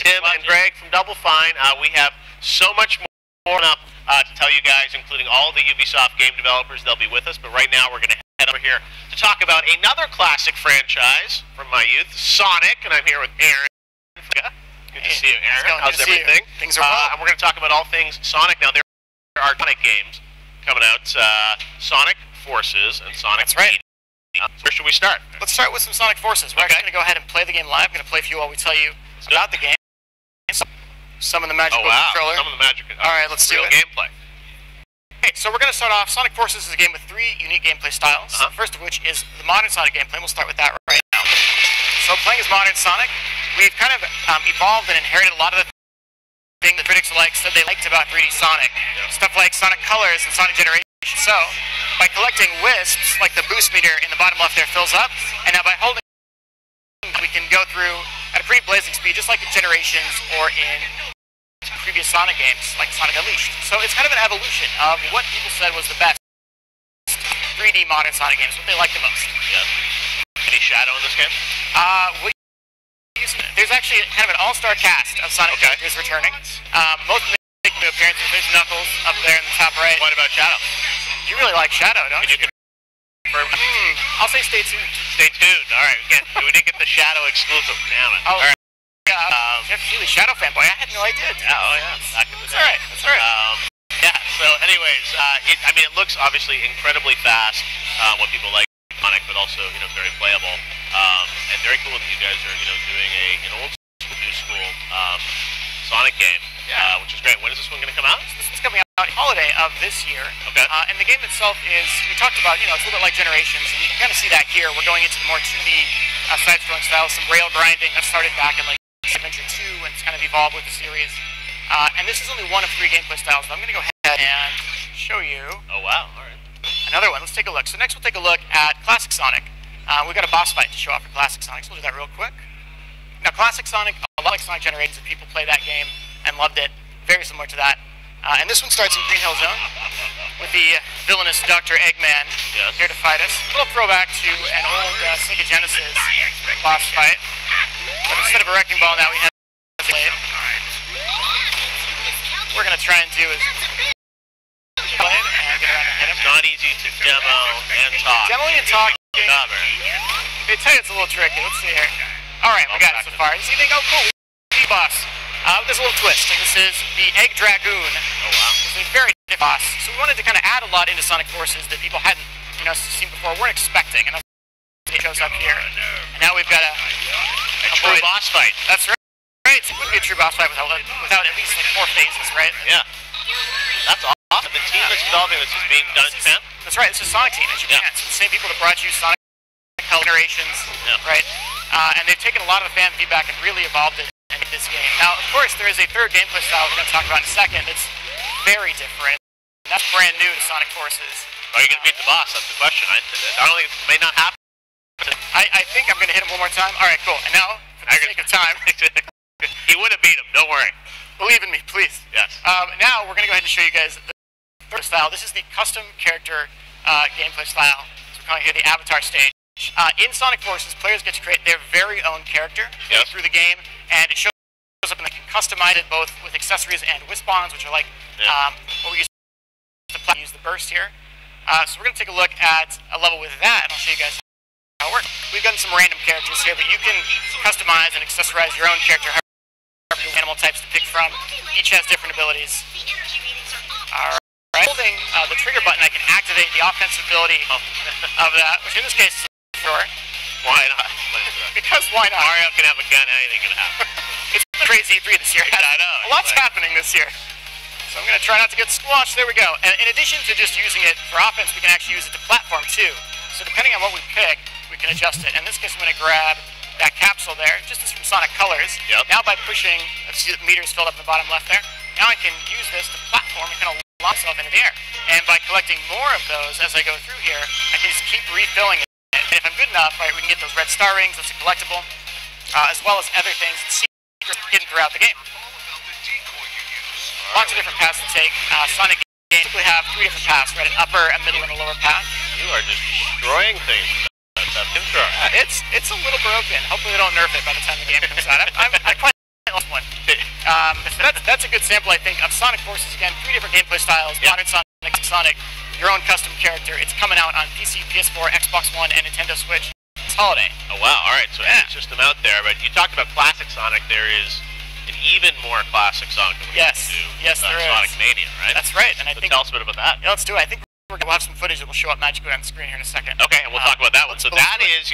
Tim and Greg from Double Fine. We have so much more up to tell you guys, including all the Ubisoft game developers. They'll be with us, but right now we're going to head over here to talk about another classic franchise from my youth, Sonic, and I'm here with Aaron. Good to see you, Aaron. How's everything? Things are well. And we're going to talk about all things Sonic. Now, there are Sonic games coming out, Sonic Forces and Sonic. That's right. Where should we start? Let's start with some Sonic Forces. We're actually going to go ahead and play the game live. I'm going to play for you while we tell you about the game. Some of the magical controller. Some of the magic. All right, let's do it. Gameplay. Okay, so we're going to start off. Sonic Forces is a game with 3 unique gameplay styles. First of which is the modern Sonic gameplay. We'll start with that right now. So playing as modern Sonic, we've kind of evolved and inherited a lot of the things that critics said they liked about 3D Sonic. Stuff like Sonic Colors and Sonic Generation. So, by collecting wisps, like the boost meter in the bottom left there fills up, and now by holding, we can go through at a pretty blazing speed, just like in Generations or in previous Sonic games, like Sonic Unleashed. So it's kind of an evolution of what people said was the best 3D modern Sonic games, what they liked the most. Yeah. Any Shadow in this game? There's actually kind of an all-star cast of Sonic characters returning. Most of them making new appearances. There's Knuckles up there in the top right. What about Shadow? You really like Shadow, don't you? I'll say stay tuned. Stay tuned. All right. We didn't get the Shadow exclusive. Damn it. Oh, all right. Jeff Keighley, Shadow fanboy. I had no idea. Oh, yeah. Back in the day. That's all right. Yeah, so anyways, it looks obviously incredibly fast, what people like Sonic, but also, very playable. And very cool that you guys are, doing an old school, new school Sonic game, which is great. When is this one going to come out? This one's coming out holiday of this year. Okay. And the game itself is, we talked about, it's a little bit like Generations, and you can kind of see that here. We're going into the more 2D side-scrolling style, some rail grinding that started back in like Adventure 2 and it's kind of evolved with the series. And this is only one of 3 gameplay styles, so I'm going to go ahead and show you. Oh, wow. All right. Another one. Let's take a look. So next we'll take a look at Classic Sonic. We've got a boss fight to show off for Classic Sonic, so we'll do that real quick. Now, Classic Sonic, a lot like Sonic Generations, people play that game and loved it. Very similar to that. And this one starts in Green Hill Zone with the villainous Dr. Eggman here to fight us. A little throwback to an old Sega Genesis boss fight. But instead of a wrecking ball now we have a blade. What we're going to try and do is play it and get around and hit him. Not easy to demo and talk. Demoing and talking. They tell you it's a little tricky. Let's see here. Alright, we got it so far. So you think, oh cool, boss. There's a little twist. This is the Egg Dragoon. Oh wow. It's a very different boss. So we wanted to kind of add a lot into Sonic Forces that people hadn't seen before, weren't expecting. And that's it shows up here. And now we've got a true boss fight. That's right. It wouldn't be a true boss fight without at least like 4 phases, right? Yeah. That's awesome. The team that's developing this is being done in Japan? That's right. This is Sonic Team in Japan. It's the same people that brought you Sonic Generations, right? And they've taken a lot of the fan feedback and really evolved it in this game. Now, of course, there is a third gameplay style we're going to talk about in a second that's very different. And that's brand new to Sonic Forces. Are you going to beat the boss? That's the question. I don't think it may not happen. I think I'm going to hit him one more time. All right, cool. And now, for the sake of time, he would have beat him. Don't worry. Believe in me, please. Yes. Now we're going to go ahead and show you guys the third style. This is the custom character gameplay style. So we're calling it here the Avatar stage. In Sonic Forces, players get to create their very own character through the game, and it shows up and they can customize it both with accessories and wisp-ons, which are like what we use to use the burst here. So we're going to take a look at a level with that, and I'll show you guys how it works. We've got some random characters here, but you can customize and accessorize your own character however you animal types to pick from. Each has different abilities. Alright. Holding the trigger button, I can activate the offensive ability of that, which in this case is sure. Why not? Because why not? Mario can have a gun, anything can happen. It's crazy E3 this year. I know. A lot's happening this year. So I'm going to try not to get squashed. There we go. And in addition to just using it for offense, we can actually use it to platform too. So depending on what we pick, we can adjust it. In this case, I'm going to grab that capsule there, just as from Sonic Colors. Now by pushing, let's see the meters filled up in the bottom left there. Now I can use this to platform and kind of launch myself into the air. And by collecting more of those as I go through here, I can just keep refilling it. And if I'm good enough, right, we can get those red star rings, that's a collectible, as well as other things and secrets hidden throughout the game. Lots of different paths to take. Sonic games typically have 3 different paths, right? An upper, a middle, and a lower path. You are just destroying things. It's a little broken. Hopefully they don't nerf it by the time the game comes out. I quite like this one. That's a good sample, I think, of Sonic Forces. Again, 3 different gameplay styles, modern Sonic, your own custom character. It's coming out on PC, PS4, Xbox One, and Nintendo Switch this holiday. Oh, wow. All right, so it's just them out there. But you talked about classic Sonic. There is an even more classic Sonic than we yes, there Sonic is. Mania, right? That's right. And I think tell us a bit about that. Yeah, let's do it. I think we'll have some footage that will show up magically on the screen here in a second. Okay, and we'll talk about that one. So that is,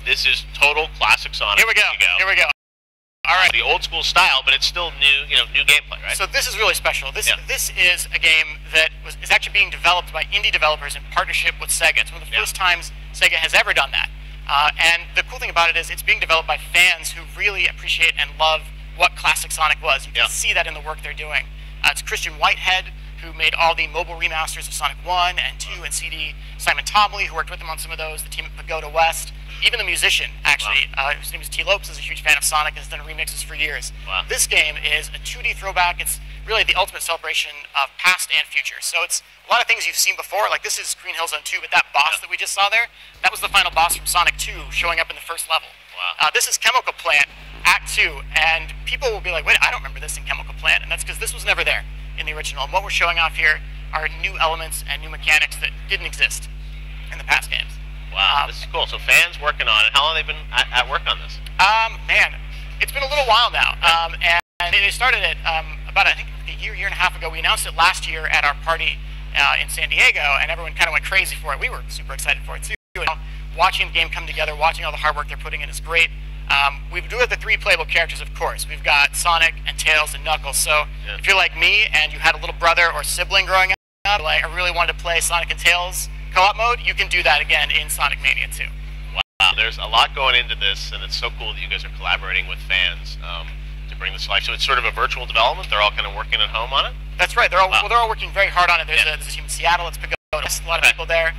this is total classic Sonic. Here we go. Here we go. All right. The old school style, but it's still new, new gameplay, right? So this is really special. This is a game that is actually being developed by indie developers in partnership with Sega. It's one of the first times Sega has ever done that. And the cool thing about it is it's being developed by fans who really appreciate and love what classic Sonic was. You can see that in the work they're doing. It's Christian Whitehead, who made all the mobile remasters of Sonic 1 and 2 and CD. Simon Tomley, who worked with them on some of those. The team at Pagoda West. Even the musician, actually, his name is T. Lopes, is a huge fan of Sonic and has done remixes for years. Wow. This game is a 2D throwback. It's really the ultimate celebration of past and future. So it's a lot of things you've seen before. Like this is Green Hill Zone 2, but that boss that we just saw there, that was the final boss from Sonic 2 showing up in the first level. Wow. This is Chemical Plant, Act 2, and people will be like, wait, I don't remember this in Chemical Plant, and that's because this was never there in the original. And what we're showing off here are new elements and new mechanics that didn't exist in the past games. Wow, this is cool. So fans working on it. How long have they been at work on this? Man, it's been a little while now. And they started it about, I think, a year and a half ago. We announced it last year at our party in San Diego, and everyone kind of went crazy for it. We were super excited for it, too. Watching the game come together, watching all the hard work they're putting in is great. We do have the 3 playable characters, of course. We've got Sonic and Tails and Knuckles. So if you're like me and you had a little brother or sibling growing up, like I really wanted to play Sonic and Tails co-op mode, you can do that again in Sonic Mania 2. Wow, there's a lot going into this, and it's so cool that you guys are collaborating with fans to bring this to life. So it's sort of a virtual development. They're all kind of working at home on it? That's right. They're all working very hard on it. There's a team in Seattle. It's Pagoda. There's a lot of people there.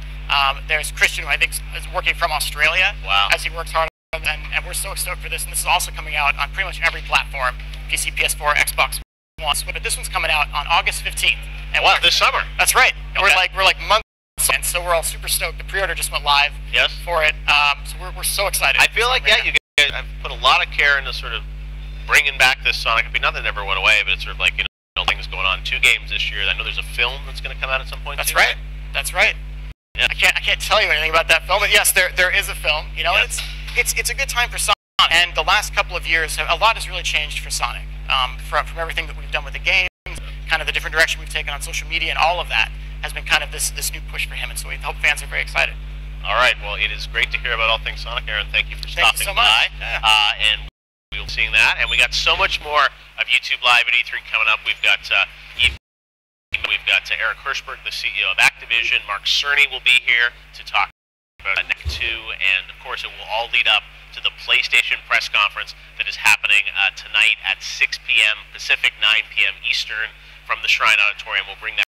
There's Christian, who I think is working from Australia. Wow. As he works hard on it, and we're so stoked for this. And this is also coming out on pretty much every platform, PC, PS4, Xbox One. But this one's coming out on August 15th. And this summer. That's right. And we're like months. And so we're all super stoked. The pre-order just went live for it. So we're so excited. I feel like, you guys have put a lot of care into sort of bringing back this Sonic. I mean, not that it never went away, but it's sort of like, things going on. 2 games this year. I know there's a film that's going to come out at some point. That's right. That's right. Yeah. I can't tell you anything about that film, but yes, there is a film. And it's a good time for Sonic. And the last couple of years, a lot has really changed for Sonic. From everything that we've done with the games, kind of the different direction we've taken on social media, and all of that has been kind of this new push for him, and so we hope fans are very excited. All right, well, it is great to hear about all things Sonic, Aaron. Thank you for stopping by. And we'll be seeing that, and we got so much more of YouTube Live at E3 coming up. We've got Eric Hirschberg, the CEO of Activision. Mark Cerny will be here to talk about NEC 2, and of course, it will all lead up to the PlayStation press conference that is happening tonight at 6 p.m. Pacific, 9 p.m. Eastern from the Shrine Auditorium. We'll bring that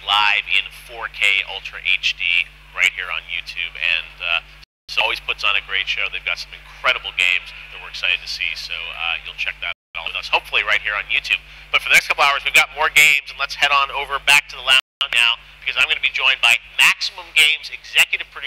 live in 4K Ultra HD right here on YouTube, and so always puts on a great show. They've got some incredible games that we're excited to see, so you'll check that out with us, hopefully right here on YouTube. But for the next couple hours, we've got more games, and let's head on over back to the lounge now, because I'm going to be joined by Maximum Games executive producer